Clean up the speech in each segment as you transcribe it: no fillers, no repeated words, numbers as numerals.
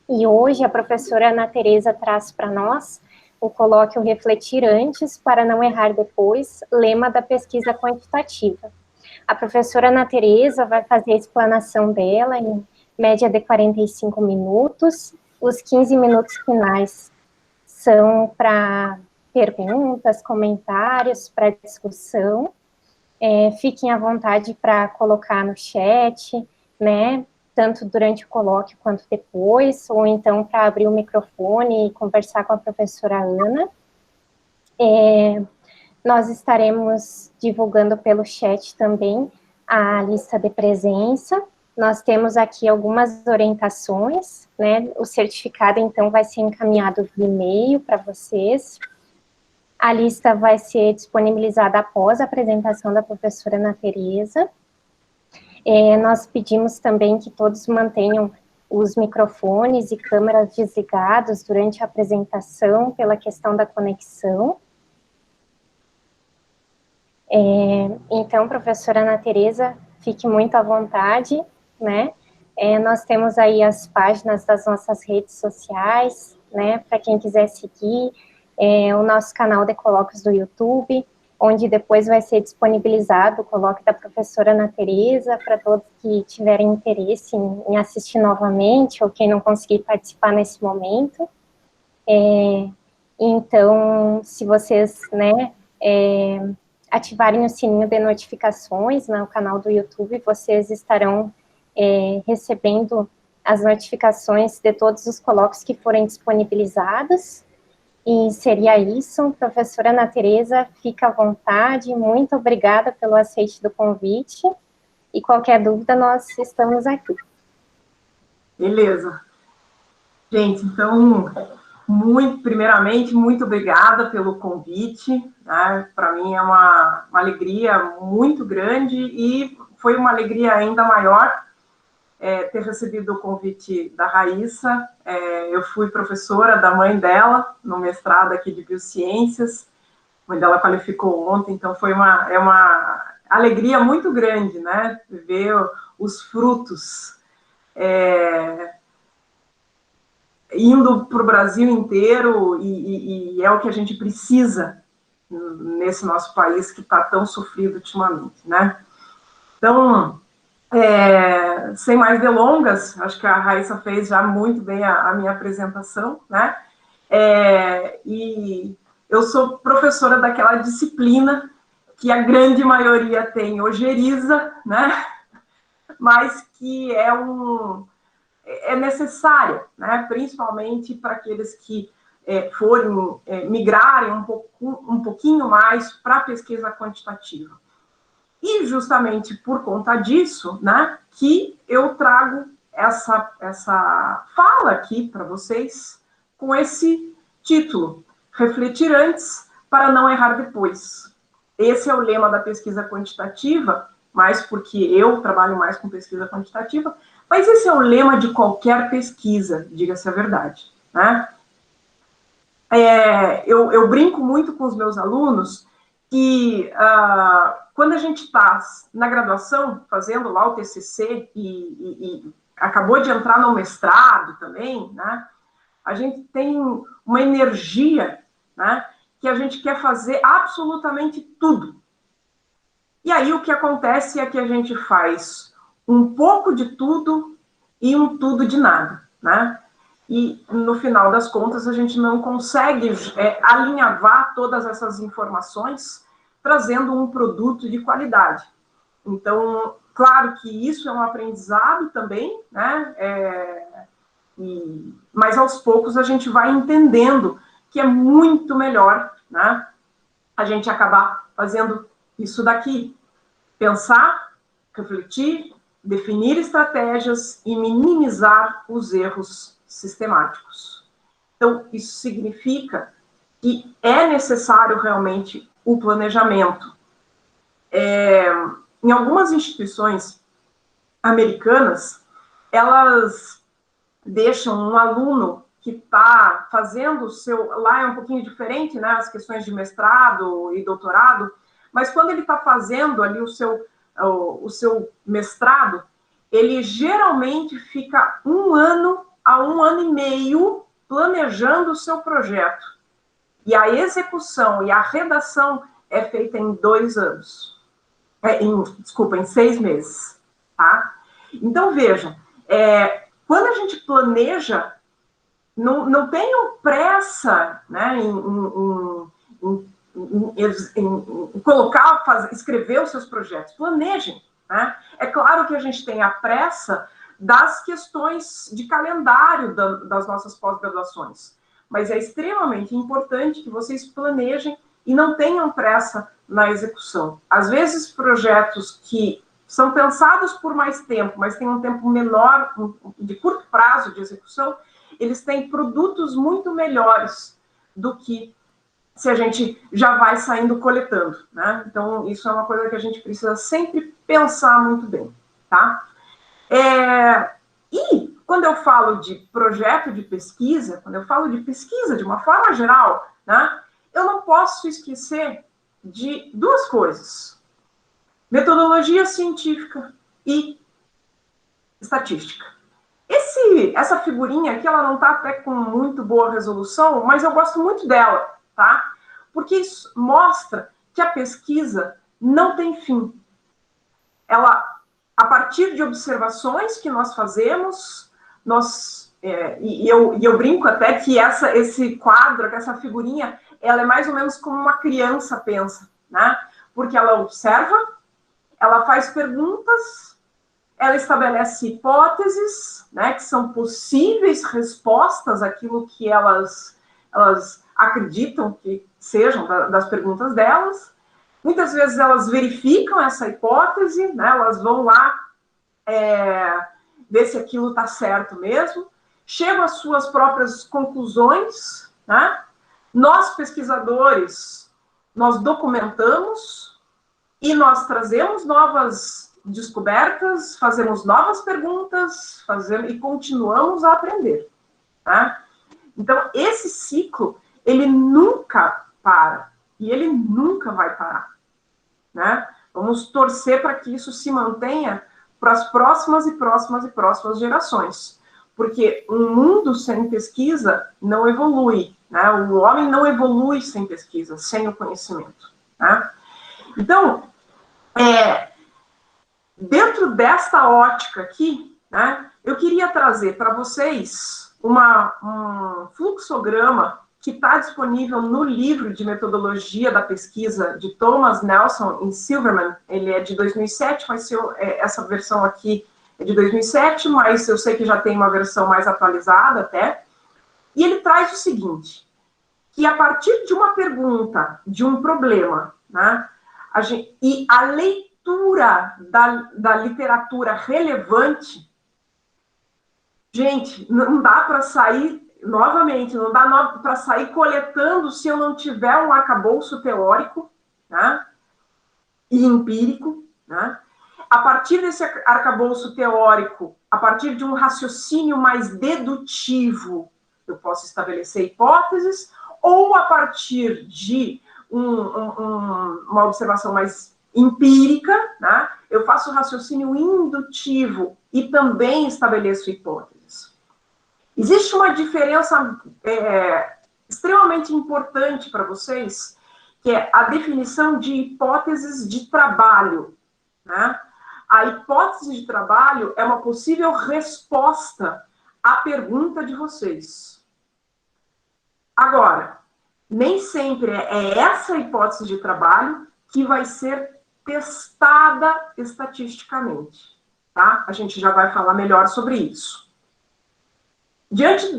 E hoje a professora Ana Tereza traz para nós o colóquio Refletir Antes para Não Errar Depois, lema da pesquisa quantitativa. A professora Ana Tereza vai fazer a explanação dela em média de 45 minutos. Os 15 minutos finais são para perguntas, comentários, para discussão. Fiquem à vontade para colocar no chat, né, tanto durante o colóquio quanto depois, ou então para abrir o microfone e conversar com a professora Ana. Nós estaremos divulgando pelo chat também a lista de presença. Nós temos aqui algumas orientações, né, o certificado, então, vai ser encaminhado via e-mail para vocês. A lista vai ser disponibilizada após a apresentação da professora Ana Tereza. Nós pedimos também que todos mantenham os microfones e câmeras desligados durante a apresentação, pela questão da conexão. Então, professora Ana Tereza, fique muito à vontade, né? Nós temos aí as páginas das nossas redes sociais, né, para quem quiser seguir, o nosso canal de colóquios do YouTube, onde depois vai ser disponibilizado o colóquio da professora Ana Tereza, para todos que tiverem interesse em assistir novamente, ou quem não conseguir participar nesse momento. Então, se vocês, né, ativarem o sininho de notificações no canal do YouTube, vocês estarão recebendo as notificações de todos os colóquios que forem disponibilizados. E seria isso. Professora Ana Tereza, fica à vontade, muito obrigada pelo aceite do convite, e qualquer dúvida, nós estamos aqui. Beleza. Gente, então, primeiramente, muito obrigada pelo convite, né? Para mim é uma alegria muito grande, e foi uma alegria ainda maior ter recebido o convite da Raíssa. Eu fui professora da mãe dela, no mestrado aqui de Biociências. A mãe dela qualificou ontem, então foi uma alegria muito grande, né? Ver os frutos indo para o Brasil inteiro, e é o que a gente precisa nesse nosso país que está tão sofrido ultimamente, né? Então, sem mais delongas, acho que a Raíssa fez já muito bem a minha apresentação, né? E eu sou professora daquela disciplina que a grande maioria tem ojeriza, né? Mas que é necessária, né? Principalmente para aqueles que forem migrarem um pouquinho mais para a pesquisa quantitativa. E justamente por conta disso, né, que eu trago essa fala aqui para vocês com esse título: Refletir antes para não errar depois. Esse é o lema da pesquisa quantitativa, mais porque eu trabalho mais com pesquisa quantitativa, mas esse é o lema de qualquer pesquisa, diga-se a verdade, né? Eu brinco muito com os meus alunos que quando a gente está na graduação, fazendo lá o TCC e acabou de entrar no mestrado também, né, a gente tem uma energia, né, que a gente quer fazer absolutamente tudo. E aí o que acontece é que a gente faz um pouco de tudo e um tudo de nada, né? E, no final das contas, a gente não consegue alinhavar todas essas informações, trazendo um produto de qualidade. Então, claro que isso é um aprendizado também, né? Mas, aos poucos, a gente vai entendendo que é muito melhor, né, a gente acabar fazendo isso daqui. Pensar, refletir, definir estratégias e minimizar os erros sistemáticos. Então, isso significa que é necessário realmente o planejamento. Em algumas instituições americanas, elas deixam um aluno que está fazendo o seu... Lá é um pouquinho diferente, né, as questões de mestrado e doutorado, mas quando ele está fazendo ali o seu mestrado, ele geralmente fica 1 ano a 1 ano e meio planejando o seu projeto. E a execução e a redação é feita em 2 anos. Em 6 meses. Tá? Então, veja, quando a gente planeja, não tenham pressa, né, em colocar, escrever os seus projetos. Planejem. Né? É claro que a gente tem a pressa das questões de calendário das nossas pós-graduações, mas é extremamente importante que vocês planejem e não tenham pressa na execução. Às vezes, projetos que são pensados por mais tempo, mas têm um tempo menor, de curto prazo de execução, eles têm produtos muito melhores do que se a gente já vai saindo coletando, né? Então, isso é uma coisa que a gente precisa sempre pensar muito bem, tá? E quando eu falo de projeto de pesquisa, quando eu falo de pesquisa de uma forma geral, né, eu não posso esquecer de 2 coisas: metodologia científica e estatística. Essa figurinha aqui, ela não está até com muito boa resolução, mas eu gosto muito dela, tá? Porque isso mostra que a pesquisa não tem fim. Ela, a partir de observações que nós fazemos, eu brinco até que esse quadro, essa figurinha, ela é mais ou menos como uma criança pensa, né? Porque ela observa, ela faz perguntas, ela estabelece hipóteses, né, que são possíveis respostas àquilo que elas acreditam que sejam das perguntas delas. Muitas vezes elas verificam essa hipótese, né, elas vão lá ver se aquilo está certo mesmo, chegam às suas próprias conclusões, né? Nós, pesquisadores, nós documentamos e nós trazemos novas descobertas, fazemos novas perguntas, e continuamos a aprender. Tá? Então, esse ciclo, ele nunca para, e ele nunca vai parar. Né? Vamos torcer para que isso se mantenha para as próximas e próximas e próximas gerações. Porque um mundo sem pesquisa não evolui. Né? O homem não evolui sem pesquisa, sem o conhecimento. Né? Então, dentro desta ótica aqui, né, eu queria trazer para vocês um fluxograma que está disponível no livro de metodologia da pesquisa de Thomas Nelson e Silverman. Ele é de 2007, mas essa versão aqui é de 2007, mas eu sei que já tem uma versão mais atualizada até. E ele traz o seguinte, que a partir de uma pergunta, de um problema, né, e a leitura da literatura relevante, gente, não dá para sair, novamente, não dá para sair coletando se eu não tiver um arcabouço teórico, né, e empírico, né? A partir desse arcabouço teórico, a partir de um raciocínio mais dedutivo, eu posso estabelecer hipóteses, ou a partir de uma observação mais empírica, né, eu faço raciocínio indutivo e também estabeleço hipóteses. Existe uma diferença extremamente importante para vocês, que é a definição de hipóteses de trabalho. Né? A hipótese de trabalho é uma possível resposta à pergunta de vocês. Agora, nem sempre é essa hipótese de trabalho que vai ser testada estatisticamente. Tá? A gente já vai falar melhor sobre isso. Diante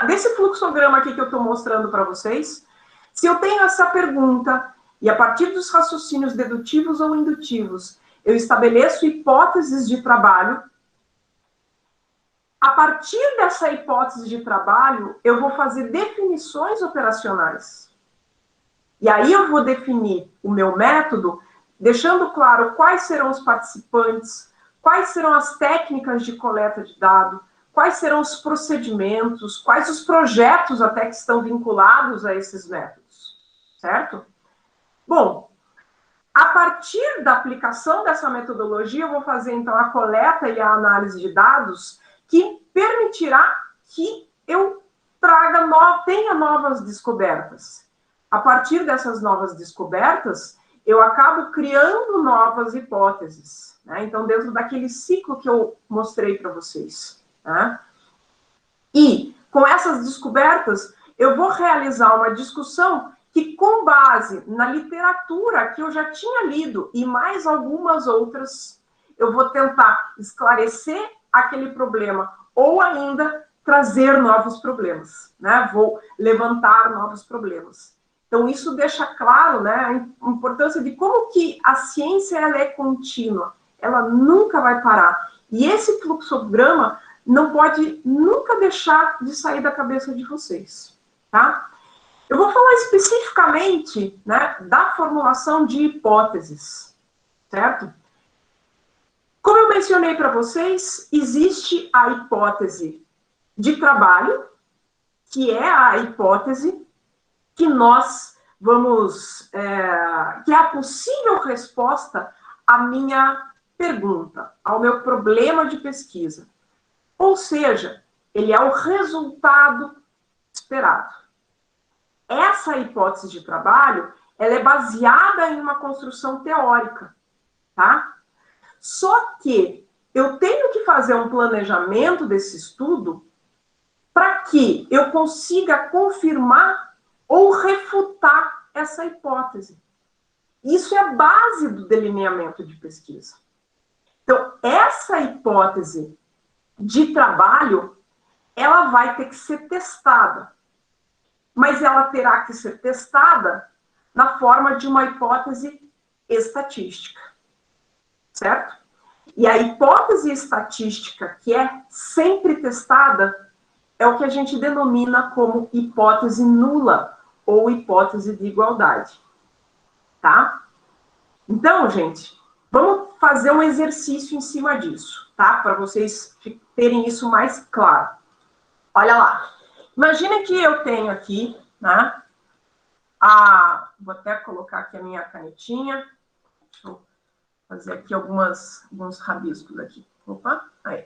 desse fluxograma aqui que eu estou mostrando para vocês, se eu tenho essa pergunta, e a partir dos raciocínios dedutivos ou indutivos, eu estabeleço hipóteses de trabalho, a partir dessa hipótese de trabalho, eu vou fazer definições operacionais. E aí eu vou definir o meu método, deixando claro quais serão os participantes, quais serão as técnicas de coleta de dados, quais serão os procedimentos, quais os projetos até que estão vinculados a esses métodos, certo? Bom, a partir da aplicação dessa metodologia, eu vou fazer, então, a coleta e a análise de dados que permitirá que eu tenha novas descobertas. A partir dessas novas descobertas, eu acabo criando novas hipóteses, né? Então, dentro daquele ciclo que eu mostrei para vocês, né? E, com essas descobertas, eu vou realizar uma discussão que, com base na literatura que eu já tinha lido e mais algumas outras, eu vou tentar esclarecer aquele problema ou ainda trazer novos problemas, né? Vou levantar novos problemas. Então, isso deixa claro, né, a importância de como que a ciência ela é contínua, ela nunca vai parar. E esse fluxograma não pode nunca deixar de sair da cabeça de vocês, tá? Eu vou falar especificamente, né, da formulação de hipóteses, certo? Como eu mencionei para vocês, existe a hipótese de trabalho, que é a hipótese que nós vamos... que é a possível resposta à minha pergunta, ao meu problema de pesquisa. Ou seja, ele é o resultado esperado. Essa hipótese de trabalho, ela é baseada em uma construção teórica, tá? Só que eu tenho que fazer um planejamento desse estudo para que eu consiga confirmar ou refutar essa hipótese. Isso é a base do delineamento de pesquisa. Então, essa hipótese de trabalho, ela vai ter que ser testada. Mas ela terá que ser testada na forma de uma hipótese estatística. Certo? E a hipótese estatística que é sempre testada é o que a gente denomina como hipótese nula ou hipótese de igualdade. Tá? Então, gente, vamos fazer um exercício em cima disso, tá? Para vocês terem isso mais claro. Olha lá. Imagina que eu tenho aqui, né? Vou até colocar aqui a minha canetinha. Deixa eu fazer aqui alguns rabiscos aqui. Opa, aí.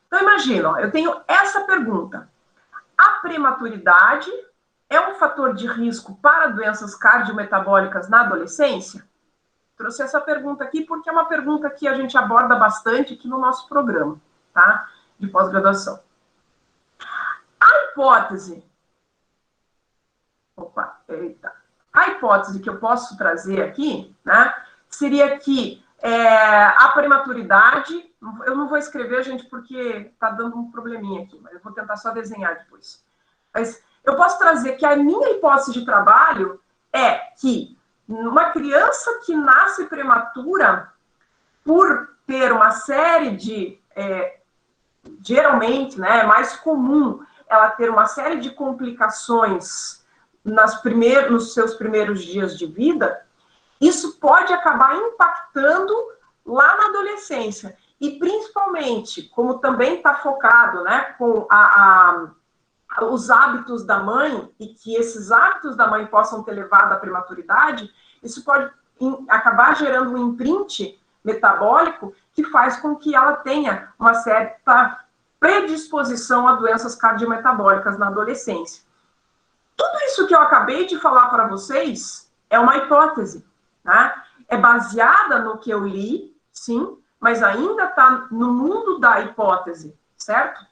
Então, imagina, ó, eu tenho essa pergunta. A prematuridade é um fator de risco para doenças cardiometabólicas na adolescência? Trouxe essa pergunta aqui porque é uma pergunta que a gente aborda bastante aqui no nosso programa, tá? De pós-graduação. A hipótese... Opa, eita. A hipótese que eu posso trazer aqui, né, seria que a prematuridade... Eu não vou escrever, gente, porque tá dando um probleminha aqui, mas eu vou tentar só desenhar depois. Mas eu posso trazer que a minha hipótese de trabalho é que uma criança que nasce prematura, por ter uma série de... geralmente, né, é mais comum ela ter uma série de complicações nos seus primeiros dias de vida, isso pode acabar impactando lá na adolescência. E principalmente, como também está focado, né, com os hábitos da mãe, e que esses hábitos da mãe possam ter levado à prematuridade, isso pode acabar gerando um imprint metabólico que faz com que ela tenha uma certa predisposição a doenças cardiometabólicas na adolescência. Tudo isso que eu acabei de falar para vocês é uma hipótese, né? É baseada no que eu li, sim, mas ainda está no mundo da hipótese, certo?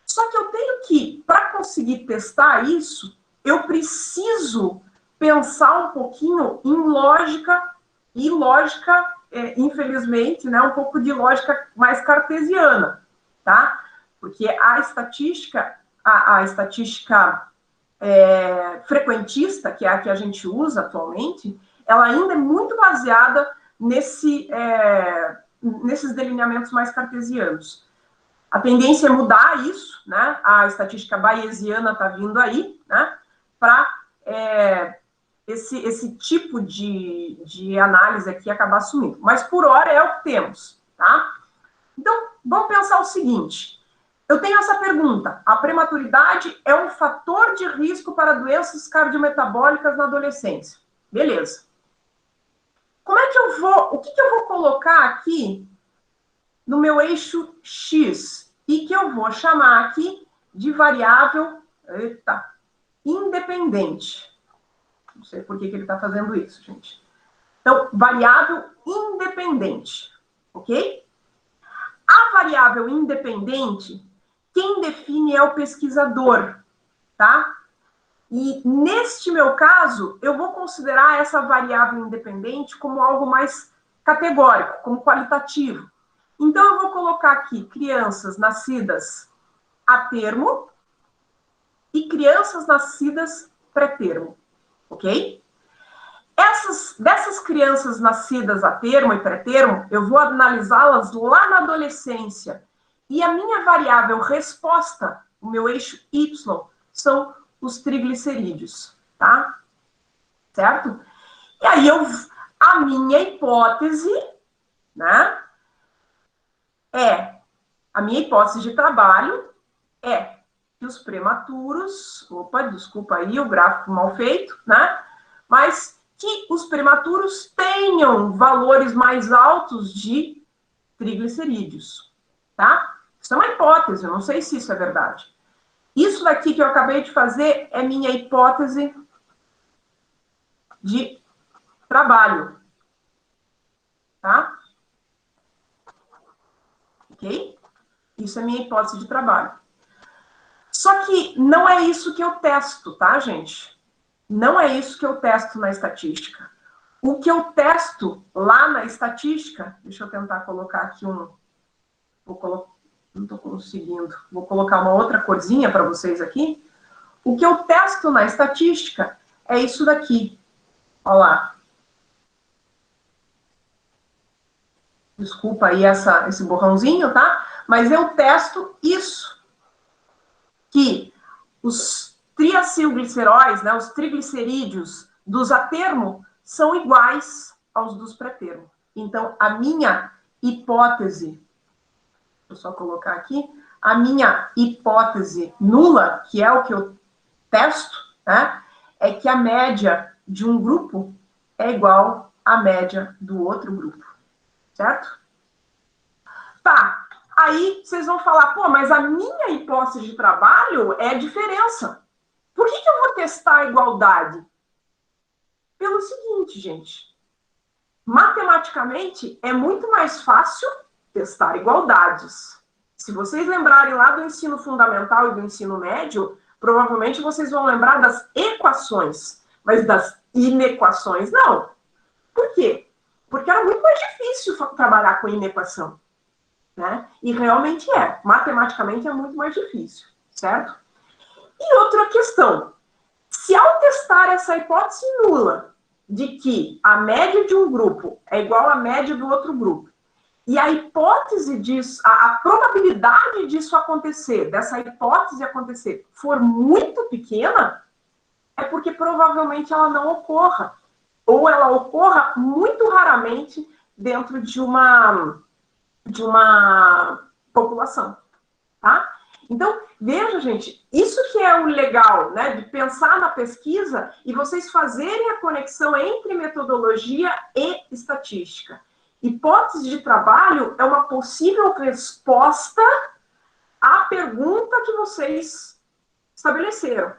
Só que eu tenho que, para conseguir testar isso, eu preciso pensar um pouquinho em lógica, e lógica, infelizmente, né, um pouco de lógica mais cartesiana, tá? Porque a estatística, a estatística frequentista, que é a que a gente usa atualmente, ela ainda é muito baseada nesses delineamentos mais cartesianos. A tendência é mudar isso, né? A estatística bayesiana está vindo aí, né? Para esse tipo de análise aqui acabar sumindo. Mas, por hora, é o que temos, tá? Então, vamos pensar o seguinte. Eu tenho essa pergunta. A prematuridade é um fator de risco para doenças cardiometabólicas na adolescência. Beleza. Como é que eu vou... O que eu vou colocar aqui no meu eixo X? E que eu vou chamar aqui de variável, independente. Não sei por que ele está fazendo isso, gente. Então, variável independente, ok? A variável independente, quem define é o pesquisador, tá? E neste meu caso, eu vou considerar essa variável independente como algo mais categórico, como qualitativo. Então, eu vou colocar aqui crianças nascidas a termo e crianças nascidas pré-termo, ok? Dessas crianças nascidas a termo e pré-termo, eu vou analisá-las lá na adolescência. E a minha variável resposta, o meu eixo Y, são os triglicerídeos, tá? Certo? E aí, a minha hipótese, né, a minha hipótese de trabalho é que os prematuros, desculpa aí o gráfico mal feito, né, mas que os prematuros tenham valores mais altos de triglicerídeos, tá? Isso é uma hipótese, eu não sei se isso é verdade. Isso daqui que eu acabei de fazer é minha hipótese de trabalho, tá? Ok? Isso é minha hipótese de trabalho. Só que não é isso que eu testo, tá, gente? Não é isso que eu testo na estatística. O que eu testo lá na estatística, deixa eu tentar colocar aqui não estou conseguindo, vou colocar uma outra corzinha para vocês aqui. O que eu testo na estatística é isso daqui. Olha lá. Desculpa aí esse borrãozinho, tá? Mas eu testo isso. Que os triacilgliceróis, né, os triglicerídeos dos atermo, são iguais aos dos pré-termo. Então, a minha hipótese, vou só colocar aqui, a minha hipótese nula, que é o que eu testo, né, é que a média de um grupo é igual à média do outro grupo. Certo? Tá. Aí vocês vão falar, pô, mas a minha hipótese de trabalho é a diferença. Por que eu vou testar a igualdade? Pelo seguinte, gente. Matematicamente, é muito mais fácil testar igualdades. Se vocês lembrarem lá do ensino fundamental e do ensino médio, provavelmente vocês vão lembrar das equações, mas das inequações não. Por quê? Porque era muito mais difícil trabalhar com inequação. Né? E realmente matematicamente é muito mais difícil, certo? E outra questão, se ao testar essa hipótese nula de que a média de um grupo é igual à média do outro grupo, e a hipótese disso, a probabilidade disso acontecer, dessa hipótese acontecer, for muito pequena, é porque provavelmente ela não ocorra, ou ela ocorra muito raramente dentro de uma população, tá? Então, veja, gente, isso que é o legal, né, de pensar na pesquisa e vocês fazerem a conexão entre metodologia e estatística. Hipótese de trabalho é uma possível resposta à pergunta que vocês estabeleceram.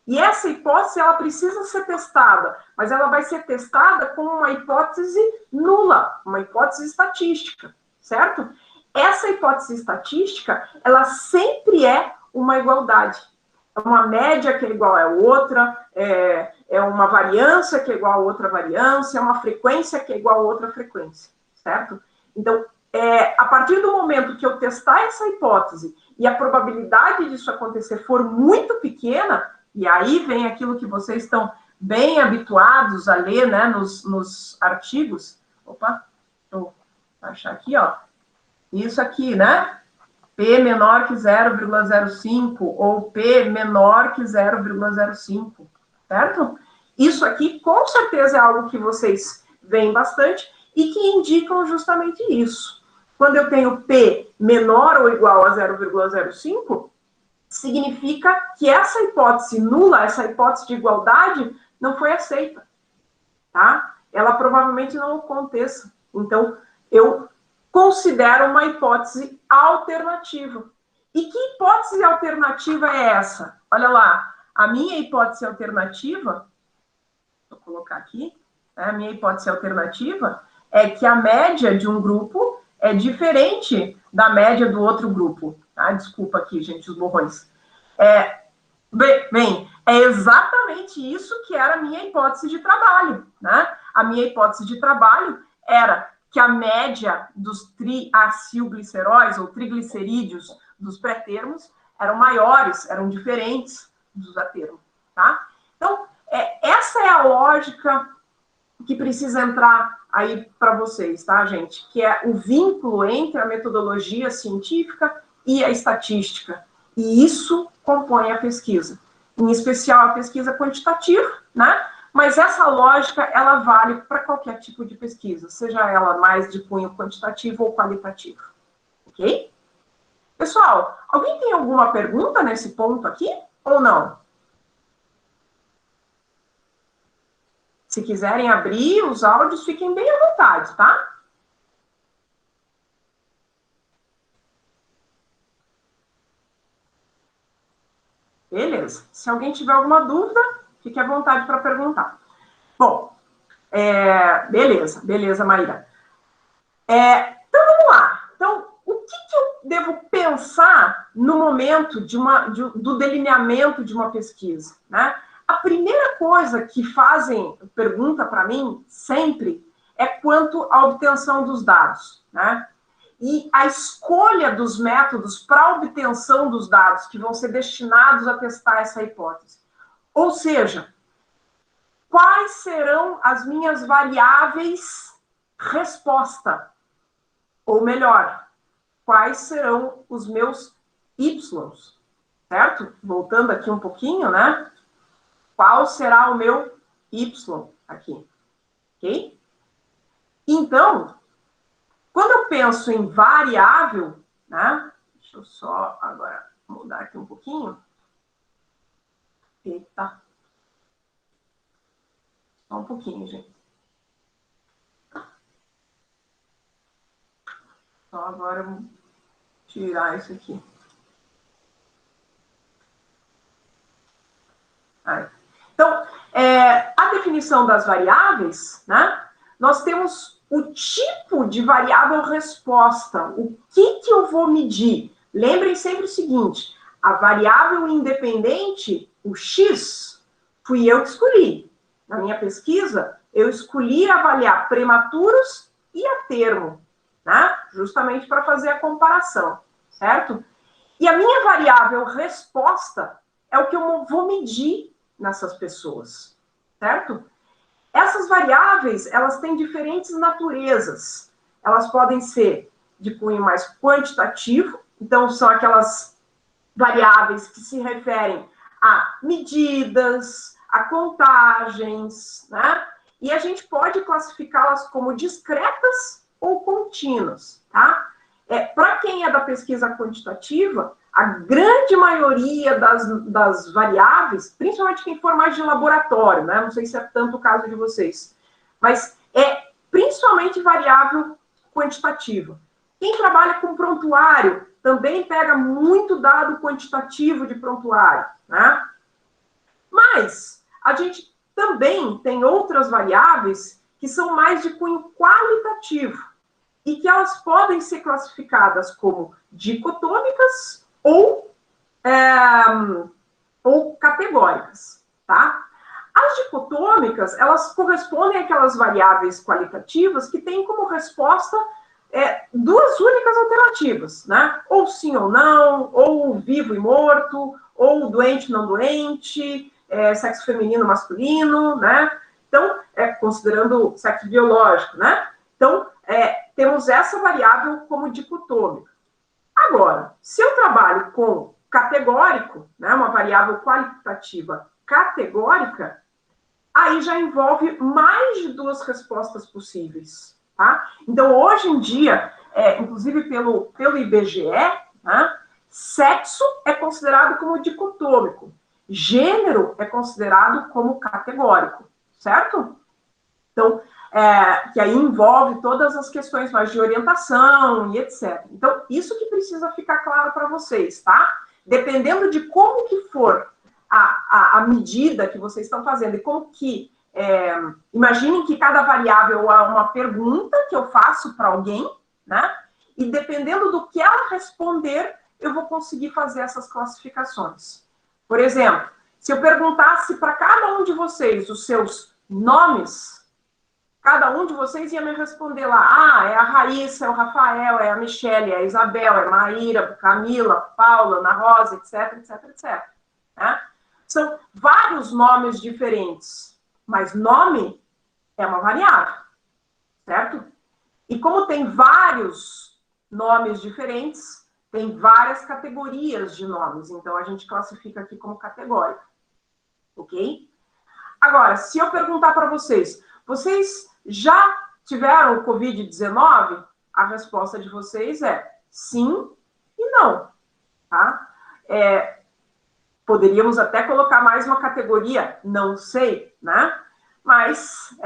E essa hipótese, ela precisa ser testada, mas ela vai ser testada com uma hipótese nula, uma hipótese estatística. Certo? Essa hipótese estatística, ela sempre é uma igualdade. É uma média que é igual a outra, é uma variância que é igual a outra variância, é uma frequência que é igual a outra frequência, certo? Então, a partir do momento que eu testar essa hipótese e a probabilidade disso acontecer for muito pequena, e aí vem aquilo que vocês estão bem habituados a ler, né, nos artigos. Opa, estou... achar aqui, ó. Isso aqui, né? P menor que 0,05 ou P menor que 0,05, certo? Isso aqui, com certeza, é algo que vocês veem bastante e que indicam justamente isso. Quando eu tenho P menor ou igual a 0,05, significa que essa hipótese nula, essa hipótese de igualdade, não foi aceita, tá? Ela provavelmente não aconteça. Então, eu considero uma hipótese alternativa. E que hipótese alternativa é essa? Olha lá, a minha hipótese alternativa, vou colocar aqui, né, a minha hipótese alternativa é que a média de um grupo é diferente da média do outro grupo. Tá? Desculpa aqui, gente, os borrões. Bem, é exatamente isso que era a minha hipótese de trabalho. Né? A minha hipótese de trabalho era que a média dos triacilgliceróis ou triglicerídeos dos pré-termos eram maiores, eram diferentes dos atermos. Tá? Então, essa é a lógica que precisa entrar aí para vocês, tá, gente? Que é o vínculo entre a metodologia científica e a estatística. E isso compõe a pesquisa. Em especial a pesquisa quantitativa, né? Mas essa lógica, ela vale para qualquer tipo de pesquisa, seja ela mais de cunho quantitativo ou qualitativo. Ok? Pessoal, alguém tem alguma pergunta nesse ponto aqui? Ou não? Se quiserem abrir os áudios, fiquem bem à vontade, tá? Beleza. Se alguém tiver alguma dúvida, fique à vontade para perguntar. Bom, beleza, Maíra. Então, vamos lá. Então, o que eu devo pensar no momento do delineamento de uma pesquisa? Né? A primeira coisa que pergunta para mim, sempre, é quanto à obtenção dos dados. Né? E a escolha dos métodos para a obtenção dos dados que vão ser destinados a testar essa hipótese. Ou seja, quais serão as minhas variáveis resposta? Ou melhor, quais serão os meus Ys, certo? Voltando aqui um pouquinho, né? Qual será o meu Y aqui? Ok? Então, quando eu penso em variável, né? Deixa eu só agora mudar aqui um pouquinho. Eita. Só um pouquinho, gente. Só agora eu vou tirar isso aqui. Aí. Então, a definição das variáveis, né? Nós temos o tipo de variável resposta. O que eu vou medir? Lembrem sempre o seguinte, a variável independente, o X, fui eu que escolhi. Na minha pesquisa, eu escolhi avaliar prematuros e a termo, né? Justamente para fazer a comparação, certo? E a minha variável resposta é o que eu vou medir nessas pessoas, certo? Essas variáveis, elas têm diferentes naturezas. Elas podem ser de cunho mais quantitativo, então são aquelas variáveis que se referem a medidas, a contagens, né? E a gente pode classificá-las como discretas ou contínuas, tá? Para quem é da pesquisa quantitativa, a grande maioria das variáveis, principalmente quem for mais de laboratório, né? Não sei se é tanto o caso de vocês, mas é principalmente variável quantitativa. Quem trabalha com prontuário também pega muito dado quantitativo de prontuário, né? Mas a gente também tem outras variáveis que são mais de cunho qualitativo e que elas podem ser classificadas como dicotômicas ou categóricas, tá? As dicotômicas, elas correspondem àquelas variáveis qualitativas que têm como resposta duas únicas alternativas, né? Ou sim ou não, ou vivo e morto, ou doente não doente, sexo feminino masculino, né? Então, considerando sexo biológico, né? Então, temos essa variável como dicotômica. Agora, se eu trabalho com categórico, né, uma variável qualitativa categórica, aí já envolve mais de duas respostas possíveis, tá? Então, hoje em dia, inclusive pelo IBGE, né, sexo é considerado como dicotômico, gênero é considerado como categórico, certo? Então, que aí envolve todas as questões mais de orientação e etc. Então, isso que precisa ficar claro para vocês, tá? Dependendo de como que for a medida que vocês estão fazendo e como que... imaginem que cada variável é uma pergunta que eu faço para alguém, né? E dependendo do que ela responder, eu vou conseguir fazer essas classificações. Por exemplo, se eu perguntasse para cada um de vocês os seus nomes, cada um de vocês ia me responder lá, é a Raíssa, é o Rafael, é a Michele, é a Isabel, é a Maíra, Camila, Paula, Ana Rosa, etc, etc, etc. Né? São vários nomes diferentes, mas nome é uma variável, certo? E como tem vários nomes diferentes, tem várias categorias de nomes, então a gente classifica aqui como categórica, ok? Agora, se eu perguntar para vocês, vocês já tiveram o Covid-19? A resposta de vocês é sim e não, tá? Poderíamos até colocar mais uma categoria, não sei, né? Mas,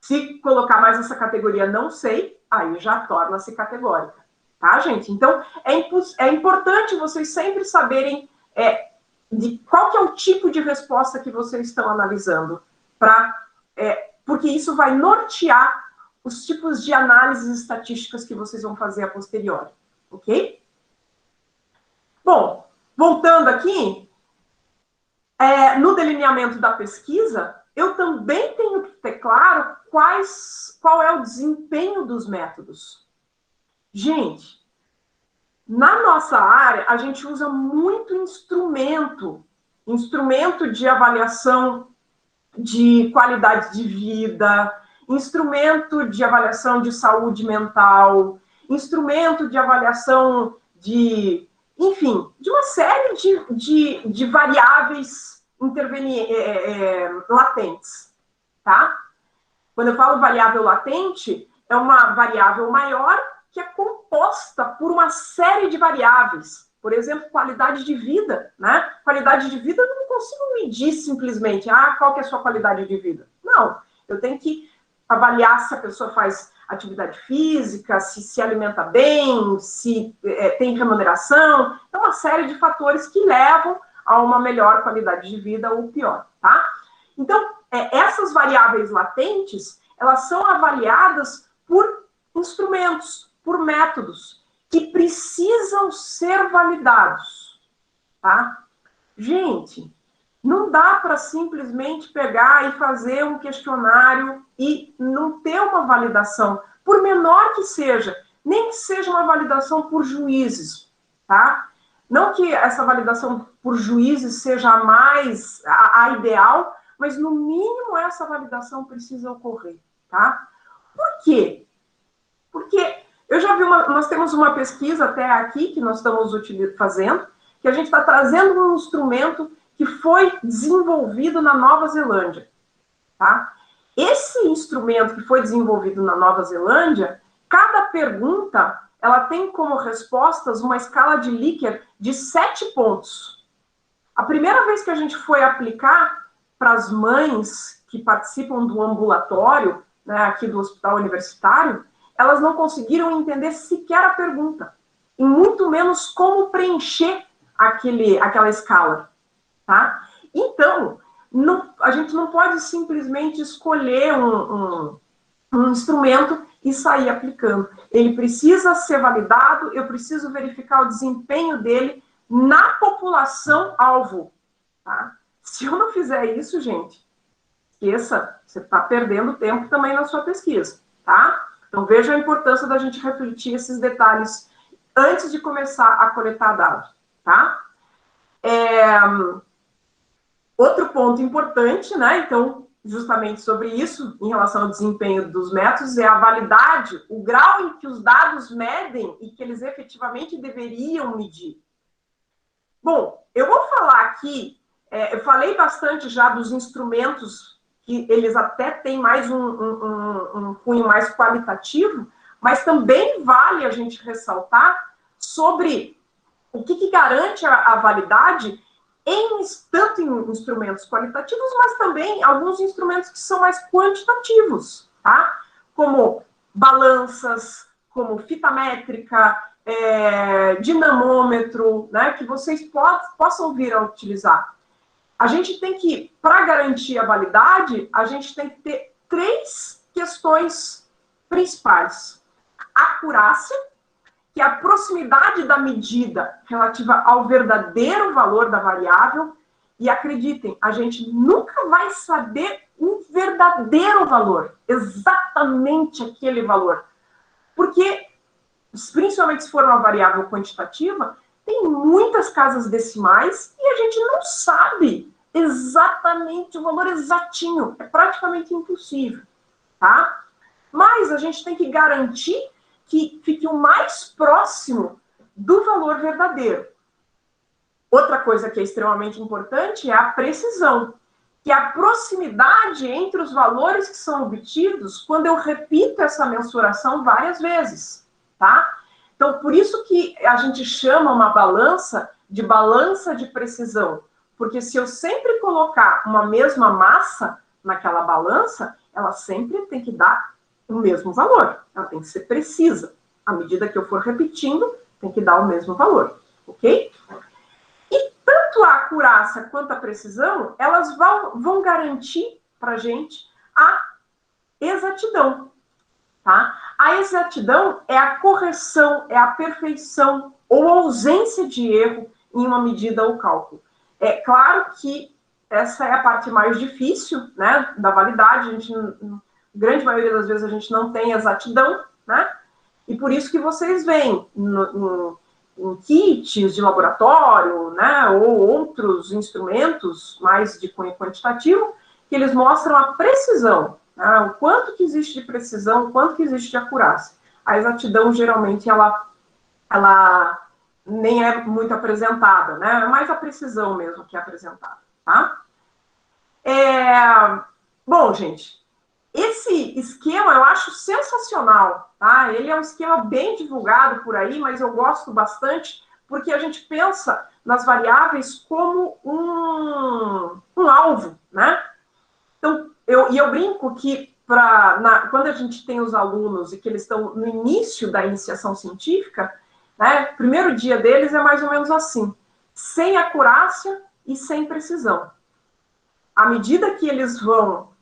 se colocar mais essa categoria não sei, aí já torna-se categórica, tá, gente? Então, é importante vocês sempre saberem de qual que é o tipo de resposta que vocês estão analisando, porque isso vai nortear os tipos de análises estatísticas que vocês vão fazer a posteriori, ok? Bom, voltando aqui, no delineamento da pesquisa, eu também tenho que ter claro qual é o desempenho dos métodos. Gente, na nossa área, a gente usa muito instrumento de avaliação de qualidade de vida, instrumento de avaliação de saúde mental, instrumento de avaliação enfim, de uma série de variáveis latentes, tá? Quando eu falo variável latente, é uma variável maior que é composta por uma série de variáveis. Por exemplo, qualidade de vida, né? Qualidade de vida eu não consigo medir simplesmente, qual que é a sua qualidade de vida? Não, eu tenho que avaliar se a pessoa faz atividade física, se alimenta bem, se tem remuneração. Então, uma série de fatores que levam a uma melhor qualidade de vida ou pior, tá? Então, essas variáveis latentes, elas são avaliadas por instrumentos, por métodos, que precisam ser validados, tá? Gente, não dá para simplesmente pegar e fazer um questionário e não ter uma validação, por menor que seja, nem que seja uma validação por juízes, tá? Não que essa validação por juízes seja a ideal, mas no mínimo essa validação precisa ocorrer, tá? Por quê? Porque eu já vi nós temos uma pesquisa até aqui que nós estamos fazendo, que a gente está trazendo um instrumento que foi desenvolvido na Nova Zelândia, tá? Esse instrumento que foi desenvolvido na Nova Zelândia, cada pergunta, ela tem como respostas uma escala de Likert de 7 pontos. A primeira vez que a gente foi aplicar para as mães que participam do ambulatório, né, aqui do hospital universitário, elas não conseguiram entender sequer a pergunta, e muito menos como preencher aquela escala. Tá? Então, a gente não pode simplesmente escolher um instrumento e sair aplicando. Ele precisa ser validado, eu preciso verificar o desempenho dele na população-alvo. Tá? Se eu não fizer isso, gente, esqueça, você está perdendo tempo também na sua pesquisa. Tá? Então, veja a importância da gente refletir esses detalhes antes de começar a coletar dados. Tá? Outro ponto importante, né, então, justamente sobre isso, em relação ao desempenho dos métodos, é a validade, o grau em que os dados medem e que eles efetivamente deveriam medir. Bom, eu vou falar aqui, eu falei bastante já dos instrumentos, que eles até têm mais um cunho mais qualitativo, mas também vale a gente ressaltar sobre o que garante a validade tanto em instrumentos qualitativos, mas também alguns instrumentos que são mais quantitativos, tá? Como balanças, como fita métrica, dinamômetro, né? Que vocês possam vir a utilizar. A gente tem que, para garantir a validade, a gente tem que ter 3 questões principais. Acurácia, que é a proximidade da medida relativa ao verdadeiro valor da variável. E acreditem, a gente nunca vai saber o verdadeiro valor, exatamente aquele valor. Porque, principalmente se for uma variável quantitativa, tem muitas casas decimais e a gente não sabe exatamente o valor exatinho. É praticamente impossível, tá? Mas a gente tem que garantir que fique o mais próximo do valor verdadeiro. Outra coisa que é extremamente importante é a precisão, que é a proximidade entre os valores que são obtidos quando eu repito essa mensuração várias vezes, tá? Então, por isso que a gente chama uma balança de precisão, porque se eu sempre colocar uma mesma massa naquela balança, ela sempre tem que dar o mesmo valor, ela tem que ser precisa. À medida que eu for repetindo, tem que dar o mesmo valor, ok? E tanto a acurácia quanto a precisão, elas vão garantir para a gente a exatidão, tá? A exatidão é a correção, é a perfeição ou ausência de erro em uma medida ou cálculo. É claro que essa é a parte mais difícil, né, da validade. A gente, grande maioria das vezes a gente não tem exatidão, né? E por isso que vocês veem em kits de laboratório, né, ou outros instrumentos mais de cunho quantitativo, que eles mostram a precisão, né, o quanto que existe de precisão, o quanto que existe de acurácia. A exatidão, geralmente, ela nem é muito apresentada, né? É mais a precisão mesmo que é apresentada, tá? Bom, gente, esse esquema eu acho sensacional, tá? Ele é um esquema bem divulgado por aí, mas eu gosto bastante, porque a gente pensa nas variáveis como um alvo, né? Então, eu brinco que quando a gente tem os alunos e que eles estão no início da iniciação científica, né, o primeiro dia deles é mais ou menos assim, sem acurácia e sem precisão. À medida que eles vão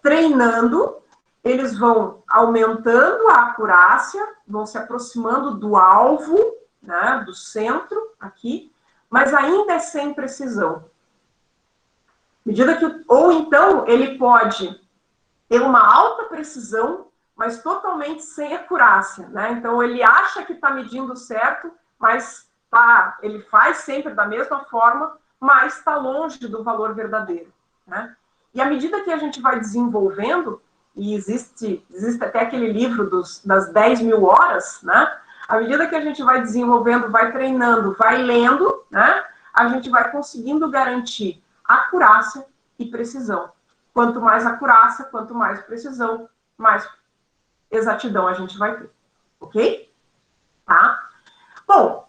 treinando, eles vão aumentando a acurácia, vão se aproximando do alvo, né, do centro, aqui, mas ainda é sem precisão. Ou então, ele pode ter uma alta precisão, mas totalmente sem acurácia, né? Então, ele acha que está medindo certo, mas ele faz sempre da mesma forma, mas está longe do valor verdadeiro, né? E à medida que a gente vai desenvolvendo, e existe até aquele livro das 10.000 horas, né? À medida que a gente vai desenvolvendo, vai treinando, vai lendo, né? A gente vai conseguindo garantir acurácia e precisão. Quanto mais acurácia, quanto mais precisão, mais exatidão a gente vai ter. Ok? Tá? Bom,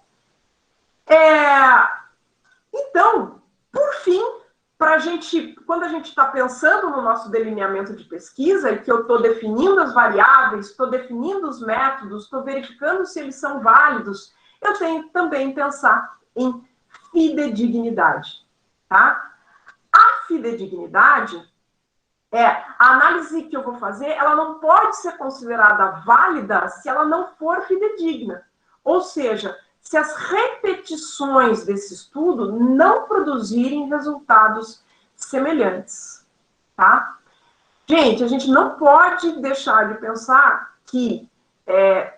então, por fim, quando a gente está pensando no nosso delineamento de pesquisa, e que eu estou definindo as variáveis, estou definindo os métodos, estou verificando se eles são válidos, eu tenho que também pensar em fidedignidade. Tá? A fidedignidade a análise que eu vou fazer, ela não pode ser considerada válida se ela não for fidedigna. Ou seja, se as repetições desse estudo não produzirem resultados semelhantes, tá? Gente, a gente não pode deixar de pensar que,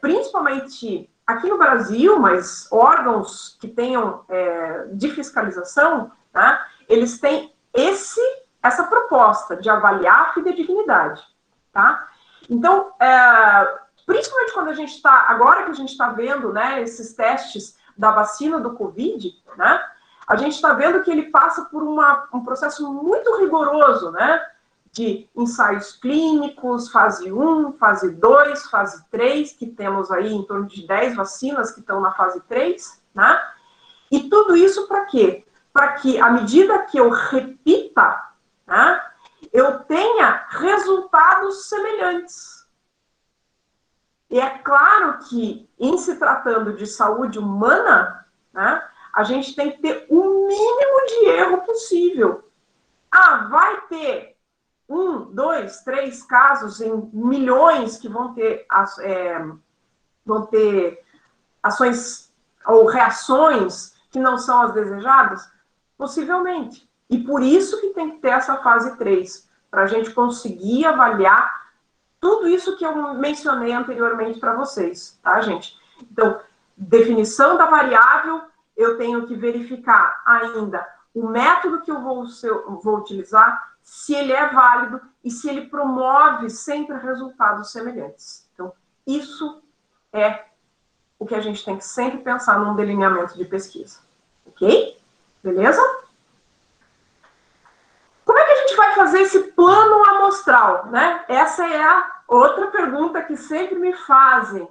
principalmente aqui no Brasil, mas órgãos que tenham de fiscalização, tá? Eles têm essa proposta de avaliar a fidedignidade, tá? Então, principalmente quando a gente está, agora que a gente está vendo, né, esses testes da vacina do Covid, né, a gente está vendo que ele passa por um processo muito rigoroso, né, de ensaios clínicos, fase 1, fase 2, fase 3, que temos aí em torno de 10 vacinas que estão na fase 3, né? E tudo isso para quê? para que, à medida que eu repita, né, eu tenha resultados semelhantes. E é claro que, em se tratando de saúde humana, né, a gente tem que ter o mínimo de erro possível. Ah, vai ter 1, 2, 3 casos em milhões que vão ter ações ou reações que não são as desejadas? Possivelmente. E por isso que tem que ter essa fase 3, para a gente conseguir avaliar tudo isso que eu mencionei anteriormente para vocês, tá, gente? Então, definição da variável, eu tenho que verificar ainda o método que eu vou utilizar, se ele é válido e se ele promove sempre resultados semelhantes. Então, isso é o que a gente tem que sempre pensar num delineamento de pesquisa. Ok? Beleza? Como é que a gente vai fazer esse plano amostral, né? Essa é a outra pergunta que sempre me fazem.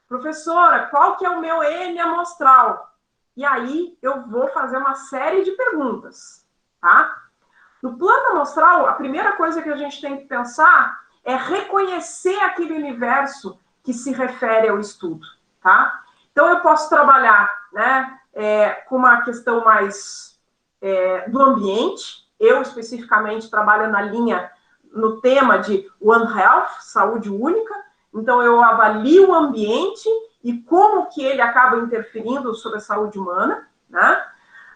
Professora, qual que é o meu N amostral? E aí eu vou fazer uma série de perguntas, tá? No plano amostral, a primeira coisa que a gente tem que pensar é reconhecer aquele universo que se refere ao estudo, tá? Então eu posso trabalhar, né, com uma questão mais do ambiente. Eu, especificamente, trabalho no tema de One Health, saúde única. Então, eu avalio o ambiente e como que ele acaba interferindo sobre a saúde humana, né?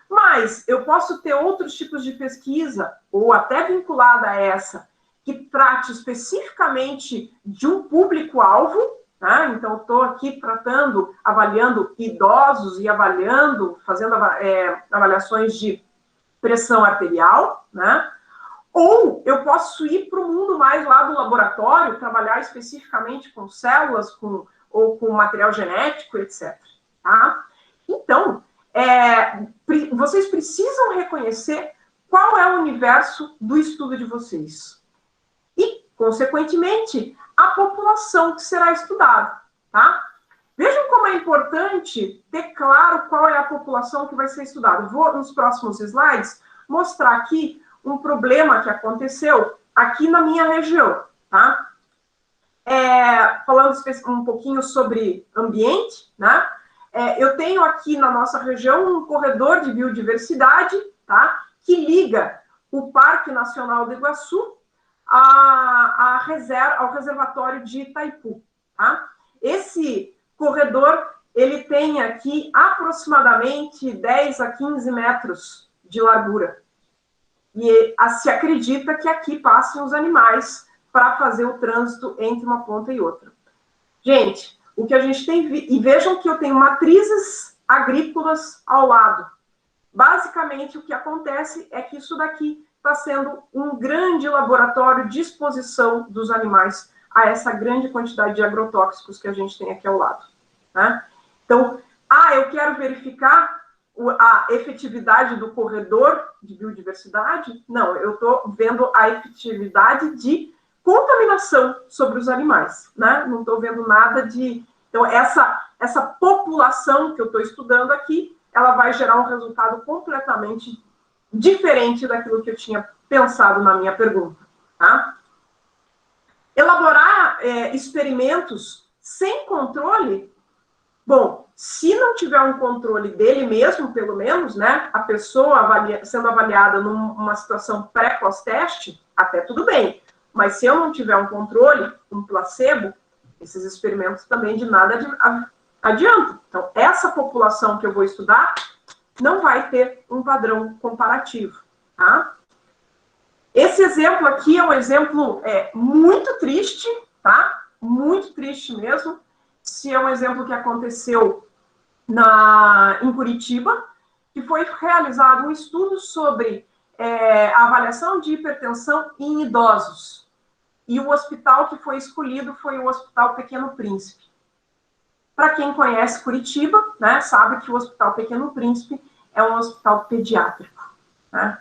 Mas eu posso ter outros tipos de pesquisa, ou até vinculada a essa, que trate especificamente de um público-alvo, né? Então, estou aqui avaliando idosos e fazendo avaliações de pressão arterial, né? Ou eu posso ir para o mundo mais lá do laboratório, trabalhar especificamente com células, ou com material genético, etc. Tá? Então, vocês precisam reconhecer qual é o universo do estudo de vocês. E, consequentemente, a população que será estudada. Tá? Vejam como é importante ter claro qual é a população que vai ser estudada. Vou, nos próximos slides, mostrar aqui um problema que aconteceu aqui na minha região, tá? Falando um pouquinho sobre ambiente, né? Eu tenho aqui na nossa região um corredor de biodiversidade, tá? Que liga o Parque Nacional do Iguaçu ao reservatório de Itaipu, tá? Esse corredor, ele tem aqui aproximadamente 10 a 15 metros de largura. E se acredita que aqui passem os animais para fazer o trânsito entre uma ponta e outra. Gente, o que a gente tem... E vejam que eu tenho matrizes agrícolas ao lado. Basicamente, o que acontece é que isso daqui está sendo um grande laboratório de exposição dos animais a essa grande quantidade de agrotóxicos que a gente tem aqui ao lado. Né? Então, eu quero verificar a efetividade do corredor de biodiversidade? Não, eu estou vendo a efetividade de contaminação sobre os animais, né? Não estou vendo nada de... Então, essa população que eu estou estudando aqui, ela vai gerar um resultado completamente diferente daquilo que eu tinha pensado na minha pergunta, tá? Elaborar experimentos sem controle. Bom, se não tiver um controle dele mesmo, pelo menos, né, a pessoa sendo avaliada numa situação pré-pós-teste, até tudo bem. Mas se eu não tiver um controle, um placebo, esses experimentos também de nada adiantam. Então, essa população que eu vou estudar não vai ter um padrão comparativo, tá? Esse exemplo aqui é um exemplo muito triste, tá? Muito triste mesmo. Se é um exemplo que aconteceu em Curitiba, que foi realizado um estudo sobre a avaliação de hipertensão em idosos. E o hospital que foi escolhido foi o Hospital Pequeno Príncipe. Para quem conhece Curitiba, né, sabe que o Hospital Pequeno Príncipe é um hospital pediátrico. Né?